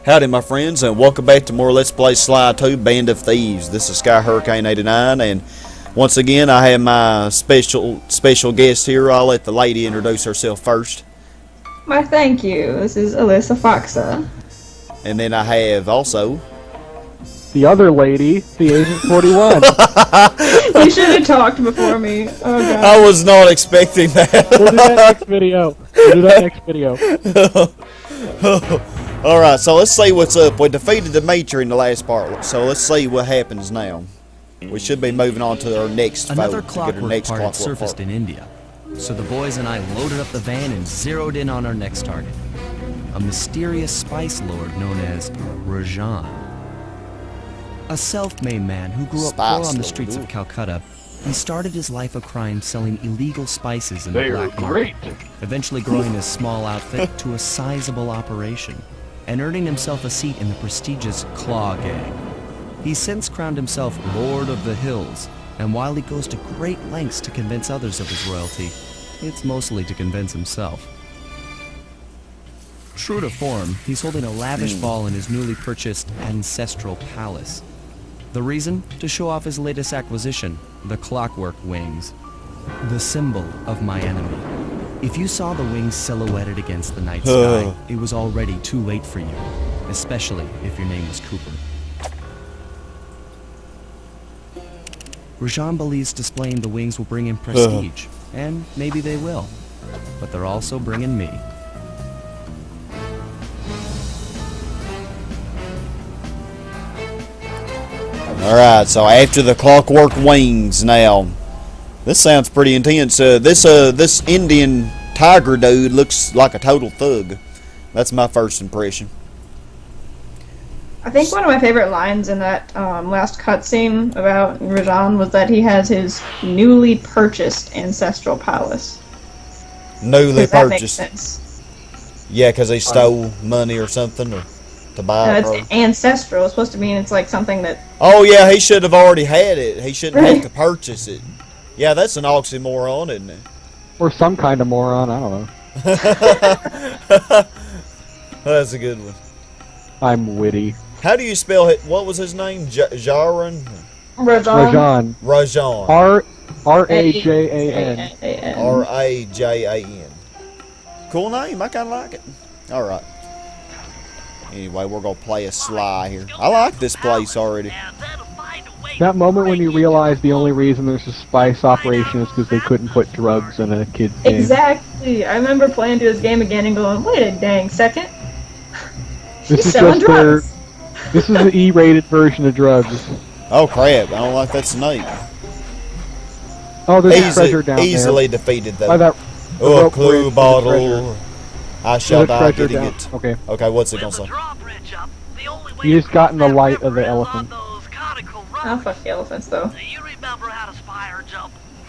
Howdy my friends, and welcome back to more Let's Play Sly 2 Band of Thieves. This is Sky Hurricane 89, and once again I have my special guest here. I'll let the lady introduce herself first. Why, thank you. This is AlyssaFoxAH. And then I have also... the other lady, TheAgent41. You should have talked before me. Oh god. I was not expecting that. We'll do that next video. Alright, so let's see what's up. We defeated Dimitri in the last part, so let's see what happens now. We should be moving on to our next Another foe, to get our Clockwerk next part had Clockwerk surfaced part. in India, so the boys and I loaded up the van and zeroed in on our next target, a mysterious spice lord known as Rajan. A self-made man who grew up poor on the streets of Calcutta, he started his life of crime selling illegal spices in the black market, eventually growing his small outfit to a sizable operation, and earning himself a seat in the prestigious Claw Gang. He's since crowned himself Lord of the Hills, and while he goes to great lengths to convince others of his royalty, it's mostly to convince himself. True to form, he's holding a lavish ball in his newly purchased ancestral palace. The reason? To show off his latest acquisition, the Clockwerk wings. The symbol of my enemy. If you saw the wings silhouetted against the night sky, it was already too late for you, especially if your name was Cooper. Rajan believes displaying the wings will bring him prestige, and maybe they will, but they're also bringing me. Alright, so after the Clockwerk wings now. This sounds pretty intense. This Indian tiger dude looks like a total thug. That's my first impression. I think one of my favorite lines in that last cutscene about Rajan was that he has his newly purchased ancestral palace. Newly That makes purchased. sense. Yeah, because he stole money or something or to buy No, it. it's ancestral. It's supposed to mean it's like something that... Oh yeah, he should have already had it. He shouldn't have to purchase it. Yeah, that's an oxymoron, isn't it? Or some kind of moron, I don't know. That's a good one. I'm witty. How do you spell it? What was his name? Jaran? Rajan. Rajan. Rajan. R-A-J-A-N. R-A-J-A-N. Cool name. I kind of like it. Alright. Anyway, we're going to play a Sly here. I like this place already. That moment when you realize the only reason there's a spice operation is because they couldn't put drugs in a kid's game. Exactly. I remember playing through this game again and going, wait a dang second. This He's is selling just their... drugs. This is the E-rated version of drugs. Oh crap, I don't like that snake. Oh, there's a treasure down easily there. defeated though. By that Oh, a rope bridge, clue there's a bottle. treasure. I shall There's a die treasure getting down. it. Okay. Okay, what's it gonna say? You just got in the light of the elephant. Oh, fuck the elephants, though.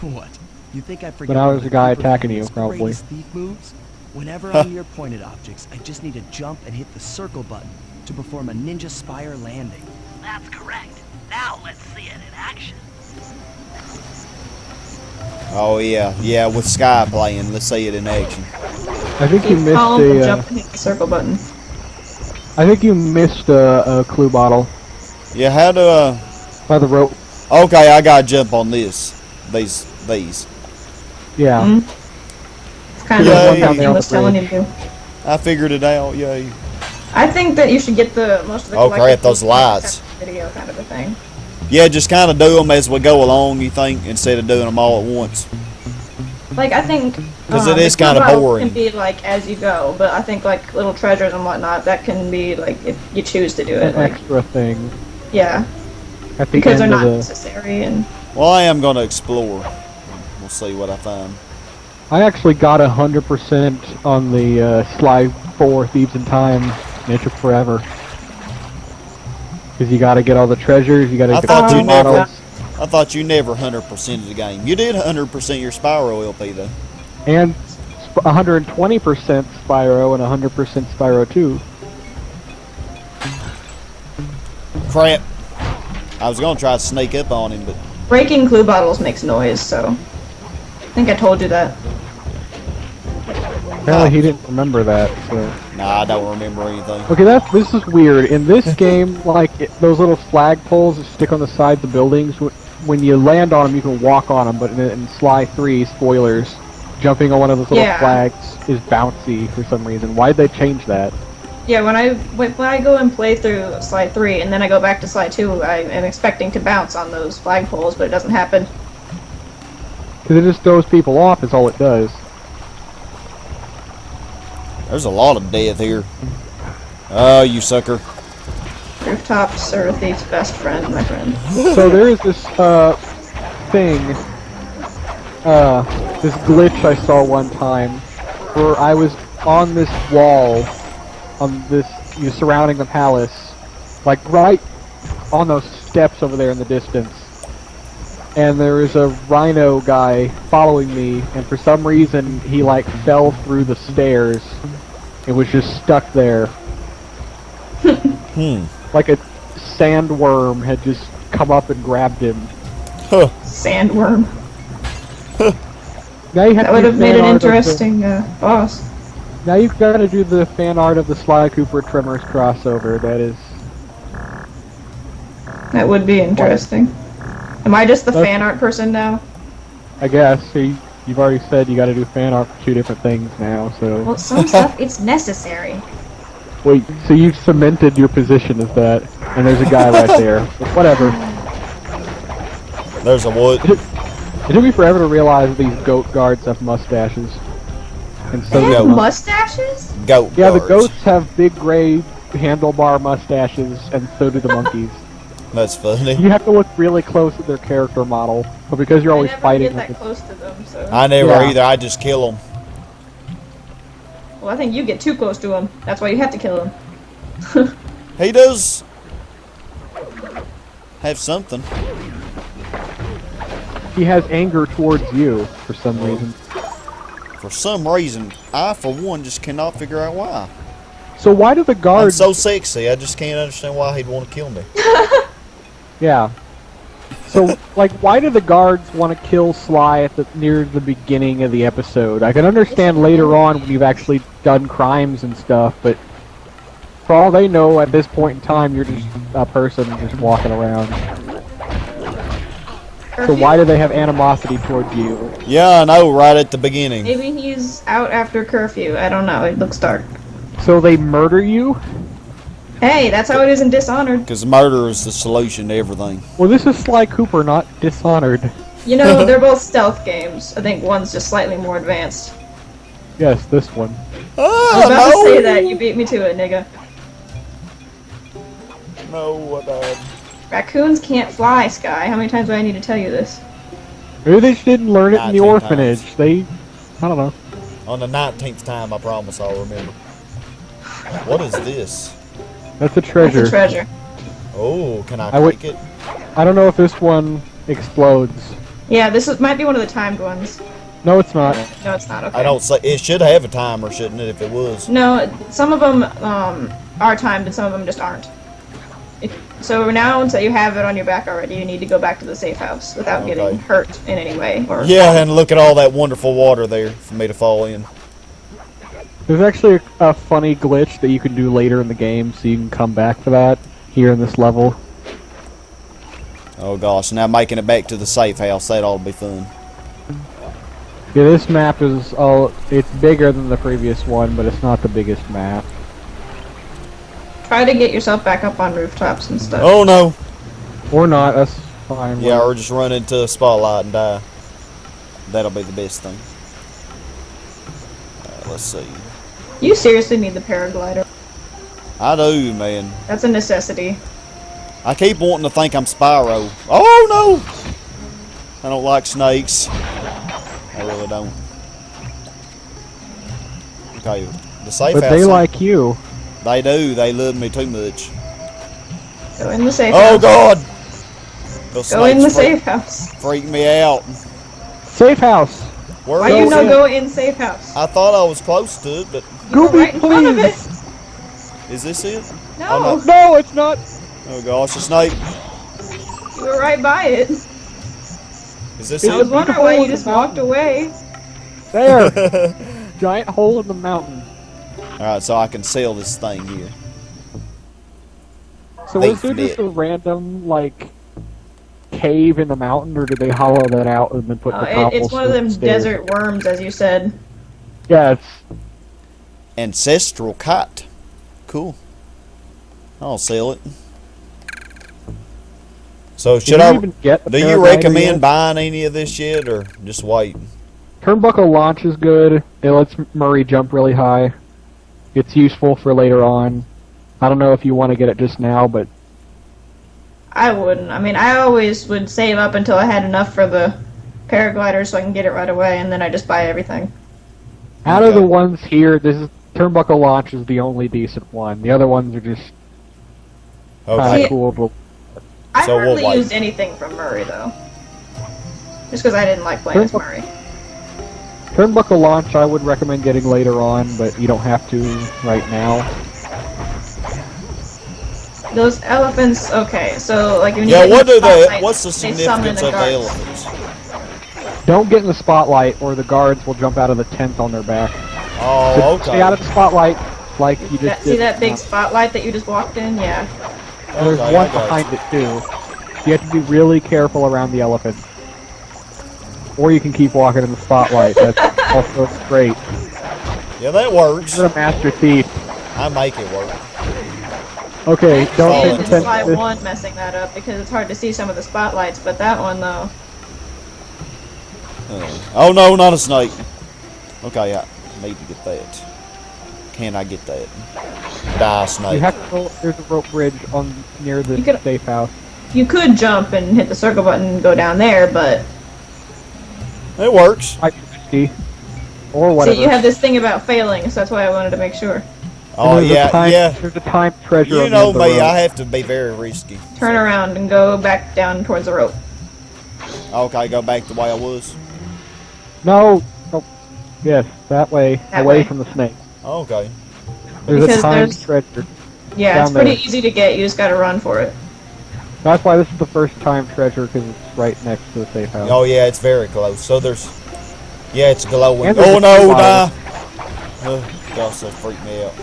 What? You think I forget? But now there's one a guy of Cooper's attacking you, probably. greatest thief moves? Whenever I'm near pointed objects, I just need to jump and hit the circle button to perform a ninja spire landing. That's correct. Now let's see it in action. Oh yeah, yeah, with Sky playing. Let's see it in action. I think you missed Follow the a... jump and hit the circle button. I think you missed a clue bottle Yeah, how do by the rope. Okay, I gotta jump on this. These. Yeah. Mm-hmm. It's kind of Yeah, what yeah, the game was yeah. telling you to do. I figured it out, yay. I think that you should get the most of the Oh, collectibles crap, those from lights. the video kind of a thing. Yeah, just kind of do them as we go along, you think, instead of doing them all at once. Like, I think... 'Cause it is the kinda clue boring. can be, like, as you go, but I think, like, little treasures and whatnot, that can be, like, if you choose to do it. An Like, extra thing. yeah. At the Because they're end of not the... necessary, and... Well, I am gonna explore. We'll see what I find. I actually got 100% on the Sly 4 Thieves in Time, and it took forever. Because you gotta get all the treasures, you gotta I get thought the you never- bottles. I thought you never 100%ed the game. You did 100% your Spyro LP though. And 120% Spyro and 100% Spyro 2. Crap. I was gonna try to sneak up on him, but Breaking clue bottles makes noise, so... I think I told you that. Apparently he didn't remember that, so... nah, Nah, I don't remember anything. Okay, this is weird. In this game, like, those little flagpoles that stick on the sides of buildings, when you land on them, you can walk on them, but in Sly 3, spoilers, jumping on one of those little flags is bouncy for some reason. Why'd they change that? Yeah, when I go and play through Sly 3, and then I go back to Sly 2, I am expecting to bounce on those flagpoles, but it doesn't happen. Because it just throws people off is all it does. There's a lot of death here. Oh, you sucker. Rooftops are a thief's best friend, my friend. So there is this, thing, this glitch I saw one time, where I was on this wall, on this, surrounding the palace, like right on those steps over there in the distance. And there was a rhino guy following me, and for some reason he like fell through the stairs. It was just stuck there. Like a sandworm had just come up and grabbed him. Huh. Sandworm. Now you have That would have made an interesting boss. Now you've got to do the fan art of the Sly Cooper Tremors crossover. That would be interesting. Am I just the fan art person now? I guess. See, you've already said you got to do fan art for 2 different things now, so... Well, some stuff, it's necessary. Wait, so you've cemented your position as that, and there's a guy right there. Whatever. There's a wood. It took me forever to realize these goat guards have mustaches. And so They have mustaches? Goat yeah, the guards. goats have big gray handlebar mustaches, and so do the monkeys. That's funny. You have to look really close at their character model, but because you're always fighting I never get with that close to them, so... I never Yeah. either. I just kill them. Well, I think you get too close to him. That's why you have to kill him. He does have something. he has anger towards you for some reason. For some reason, I, for one, just cannot figure out why. So why do the I'm guards... so sexy, I just can't understand why he'd want to kill me. Yeah. So, like, why do the guards want to kill Sly at near the beginning of the episode? I can understand later on when you've actually done crimes and stuff, but for all they know, at this point in time, you're just a person just walking around. So why do they have animosity towards you? Yeah, I know, right at the beginning. Maybe he's out after curfew. I don't know. It looks dark. So they murder you? Hey, that's how it is in Dishonored. Because murder is the solution to everything. Well, this is Sly Cooper, not Dishonored. You know, they're both stealth games. I think one's just slightly more advanced. Yes, this one. I was about to say that. You beat me to it, nigga. No, I died. Raccoons can't fly, Sky. How many times do I need to tell you this? Maybe they just didn't learn it in the 19 orphanage. times. I don't know. On the 19th time, I promise I'll remember. What is this? That's a treasure. That's a treasure. Oh, can I would- take it? I don't know if this one explodes. Yeah, might be one of the timed ones. No, it's not. No, it's not. Okay. I don't say it should have a timer, shouldn't it? If it was. No, some of them are timed and some of them just aren't. So now, until you have it on your back already, you need to go back to the safe house without getting hurt in any way. Or Yeah, and look at all that wonderful water there for me to fall in. There's actually a funny glitch that you can do later in the game, so you can come back for that here in this level. Oh gosh, now making it back to the safe house, that ought to be fun. Yeah, this map is it's bigger than the previous one, but it's not the biggest map. try to get yourself back up on rooftops and stuff. Oh no! Or not, that's fine. Yeah, or just run into a spotlight and die. That'll be the best thing. Let's see. You seriously need the paraglider. I do, man. That's a necessity. I keep wanting to think I'm Spyro. Oh no! I don't like snakes. I really don't. Okay, the safe But house. they like you. They do. They love me too much. Go in the safe Oh house. God! Those Go in the snakes safe house. freak me out. Safe house! Where Why you is not it? go in safe house? I thought I was close to it, but You were Gooby, right in front of it. please! is this it? No, Oh, No, it's not! Oh gosh, a snake. you were right by it. Is this I was it? wondering why you just walked away. There! Giant hole in the mountain. Alright, so I can sell this thing here. So was there just a random, like, cave in the mountain, or did they hollow that out and then put the cobblestone? It's one of them desert worms, as you said. Yeah, it's... Ancestral kite. Cool. I'll sell it. So should I... Do you recommend buying any of this yet, or just wait? Turnbuckle launch is good. It lets Murray jump really high. It's useful for later on. I don't know if you want to get it just now, but... I wouldn't. I mean, I always would save up until I had enough for the paraglider so I can get it right away, and then I just buy everything. Out of the ones here, Turnbuckle launch is the only decent one. The other ones are just kind of cool. I hardly used anything from Murray, though. Just because I didn't like playing as Murray. Turnbuckle launch I would recommend getting later on, but you don't have to right now. Those elephants, okay, so like when you what's the significance of the elephants? Don't get in the spotlight or the guards will jump out of the tent on their back. Oh, so okay. Stay out of the spotlight like you just did. See that big spotlight that you just walked in? Yeah. And there's one behind it too. You have to be really careful around the elephant. Or you can keep walking in the spotlight. That's also great. Yeah, that works. You're a master thief. I make it work. Okay, don't take the slide one messing that up because it's hard to see some of the spotlights, but that one though. Oh no, not a snake. Okay, I need to get that. Can I get that? Die, snake. You have to go, there's a rope bridge on near the safe house. You could jump and hit the circle button and go down there, but it works. Or whatever. See, you have this thing about failing, so that's why I wanted to make sure. Oh yeah, There's a time treasure. You know me, I have to be very risky. Turn around and go back down towards the rope. Okay, go back the way I was. No. Yes, that way, away from the snake. Okay. There's a time treasure. Yeah, it's pretty easy to get. You just got to run for it. That's why this is the first time treasure, because it's right next to the safe house. Oh yeah, it's very close. So there's, it's glowing. Oh no, nah! Oh gosh, that freaked me out.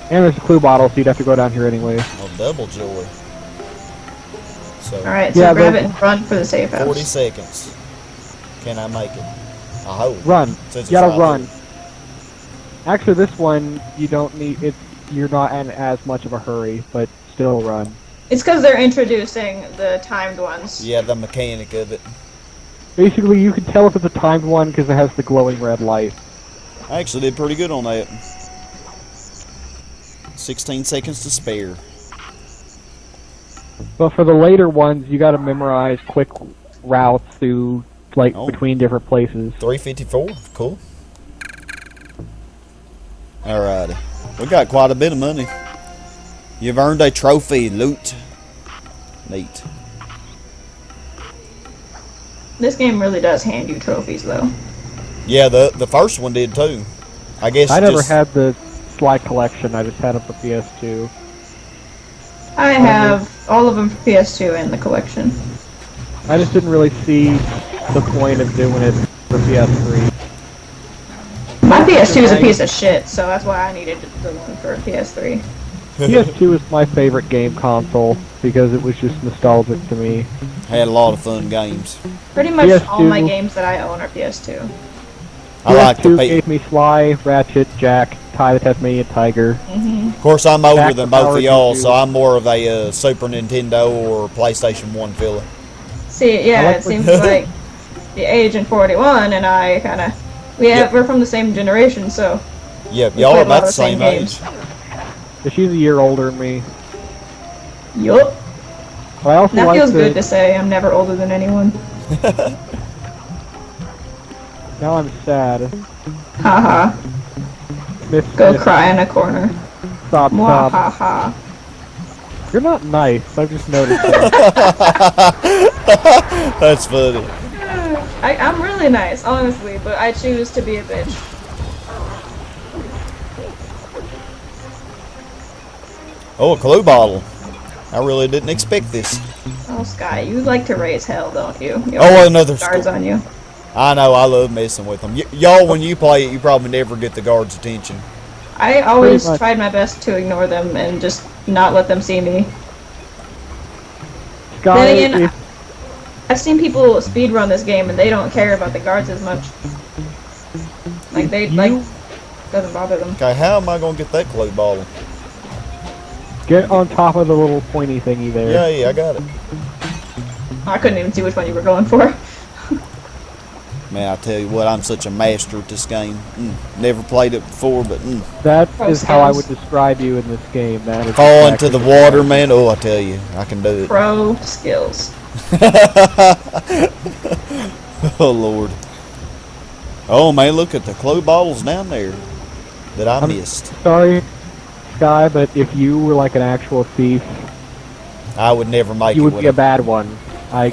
And there's a clue bottle, so you'd have to go down here anyway. Oh, double joy. So. All right, so grab it and run for the safe house. 40 seconds. Can I make it? I hope. Run. You gotta run. Actually, this one you don't need. You're not in as much of a hurry, but still run. It's because they're introducing the timed ones. Yeah, the mechanic of it. Basically, you can tell if it's a timed one because it has the glowing red light. I actually did pretty good on that. 16 seconds to spare. But for the later ones, you gotta memorize quick routes through, between different places. 354, cool. Alrighty. We got quite a bit of money. You've earned a trophy, loot. Neat. This game really does hand you trophies, though. Yeah, the first one did too. I guess I never had the Sly collection, I just had them for PS2. I have all of them for PS2 and the collection. I just didn't really see the point of doing it for PS3. My PS2 is a piece of shit, so that's why I needed the one for PS3. PS2 is my favorite game console because it was just nostalgic to me. Had a lot of fun games. Pretty much PS2, all my games that I own are PS2. I like the gave me Sly, Ratchet, Jack, Ty the Tasmanian Tiger. Of course, I'm older than both of y'all, so I'm more of a Super Nintendo or PlayStation 1 fella. See, yeah, it seems like TheAgent41 and I kind of we're from the same generation, so. Yep, y'all are about the same age. She's a year older than me. Yup. That feels good to say. I'm never older than anyone. Now I'm sad. Haha. Go cry in a corner. Stop. Ha. You're not nice. I've just noticed that. That's funny. I'm really nice, honestly, but I choose to be a bitch. Oh, a clue bottle. I really didn't expect this. Oh, Sky, you like to raise hell, don't you? Another guards on you. I know, I love messing with them. Y'all, when you play it, you probably never get the guards' attention. I always Pretty much. tried my best to ignore them and just not let them see me. Sky, Then again, if- I've seen people speedrun this game and they don't care about the guards as much. Like they doesn't bother them. Okay, how am I gonna get that clay bottle? get on top of the little pointy thingy there. Yeah, I got it. I couldn't even see which one you were going for. Man, I tell you what, I'm such a master at this game. Never played it before, but That Pro is how I would skills. describe you in this game. That is fall exactly into the what water, man. Oh, I tell you, I can do it. Pro skills. Oh Lord. Oh man, look at the clay bottles down there that I missed. Sorry, Sky, but if you were like an actual thief, I would never make you it. would be a bad one. I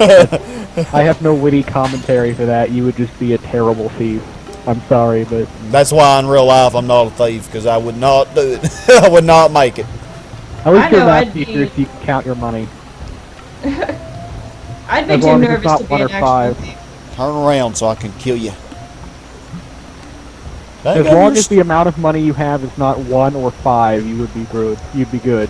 have no witty commentary for that. You would just be a terrible thief. I'm sorry, but That's why in real life I'm not a thief, because I would not do it. I would not make it. at least I you're know, that I'd thief be- so you can count your money. I'd be As too long as it's nervous not to be 1 an or actual 5. thief. Turn around so I can kill you. As long as the amount of money you have is not 1 or 5, you would be good. You'd be good.